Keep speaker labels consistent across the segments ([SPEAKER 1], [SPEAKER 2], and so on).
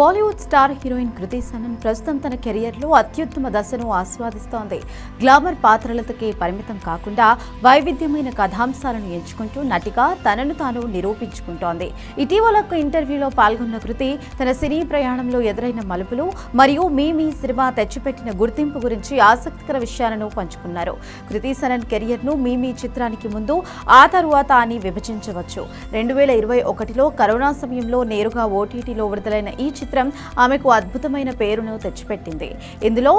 [SPEAKER 1] Bollywood star heroine Kriti Sanon ప్రస్తుతం తన కెరియర్లో అత్యుత్తమ దశను ఆస్వాదిస్తోంది. గ్లామర్ పాత్రలకి పరిమితం కాకుండా వైవిధ్యమైన కథాంశాలను ఎంచుకుంటూ నటిగా తనను తాను నిరూపించుకుంటోంది. ఇటీవల ఒక ఇంటర్వ్యూలో పాల్గొన్న కృతి తన సినీ ప్రయాణంలో ఎదురైన మలుపులు మరియు మీ సినిమా తెచ్చిపెట్టిన గుర్తింపు గురించి ఆసక్తికర విషయాలను పంచుకున్నారు. కృతి సనన్ కెరియర్ను మీ చిత్రానికి ముందు ఆ తరువాత అని విభజించవచ్చు. 2021లో కరోనా సమయంలో నేరుగా ఓటీటీలో విడుదలైన ఈ చిత్రం ఆమెకు అద్భుతమైన పేరును తెచ్చిపెట్టింది. ఇందులో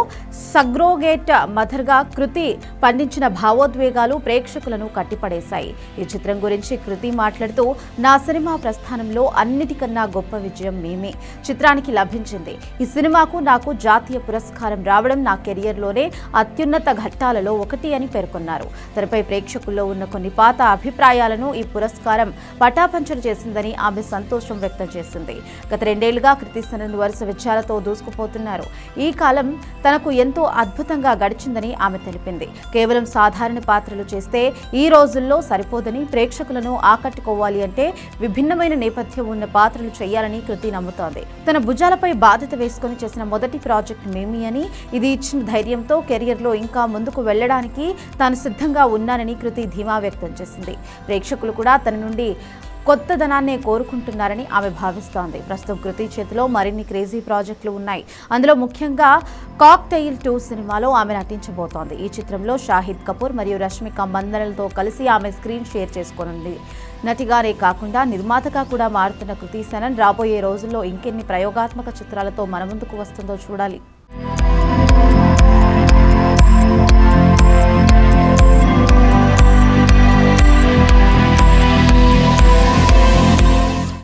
[SPEAKER 1] సగ్రోగేట్ మదర్గా కృతి పండించిన భావోద్వేగాలు ప్రేక్షకులను కట్టిపడేశాయి. ఈ చిత్రం గురించి కృతి మాట్లాడుతూ, నా సినిమా ప్రస్థానంలో అన్నిటికన్నా గొప్ప విజయం మీమే చిత్రానికి లభించింది. ఈ సినిమాకు నాకు జాతీయ పురస్కారం రావడం నా కెరియర్లోనే అత్యున్నత ఘట్టాలలో ఒకటి అని పేర్కొన్నారు. తనపై ప్రేక్షకుల్లో ఉన్న కొన్ని పాత అభిప్రాయాలను ఈ పురస్కారం పటాపంచలు చేసిందని ఆమె సంతోషం వ్యక్తం చేసింది. గత 2 ఏళ్లుగా కృతి సనన్ వరుస విజయాలతో దూసుకుపోతున్నారు. ఈ కాలం తనకు ఎంతో అద్భుతంగా గడిచిందని ఆమె తెలిపింది. కేవలం సాధారణ పాత్రలు చేస్తే ఈ రోజుల్లో సరిపోదని, ప్రేక్షకులను ఆకట్టుకోవాలి అంటే విభిన్నమైన నేపథ్యం ఉన్న పాత్రలు చేయాలని కృతి నమ్ముతోంది. తన భుజాలపై బాధ్యత వేసుకుని చేసిన మొదటి ప్రాజెక్ట్ మేమి అని, ఇది ఇచ్చిన ధైర్యంతో కెరియర్లో ఇంకా ముందుకు వెళ్లడానికి తాను సిద్ధంగా ఉన్నానని కృతి ధీమా వ్యక్తం చేసింది. ప్రేక్షకులు కూడా తన నుండి కొత్తదనాన్నే కోరుకుంటున్నారని ఆమె భావిస్తోంది. ప్రస్తుతం కృతి చేతిలో మరిన్ని క్రేజీ ప్రాజెక్టులు ఉన్నాయి. అందులో ముఖ్యంగా కాక్టెయిల్ 2 సినిమాలో ఆమె నటించబోతోంది. ఈ చిత్రంలో షాహిద్ కపూర్ మరియు రష్మిక మందనలతో కలిసి ఆమె స్క్రీన్ షేర్ చేసుకోనుంది. నటిగానే కాకుండా నిర్మాతగా కూడా మారుతున్న కృతి సనన్ రాబోయే రోజుల్లో ఇంకెన్ని ప్రయోగాత్మక చిత్రాలతో మన ముందుకు వస్తుందో చూడాలి.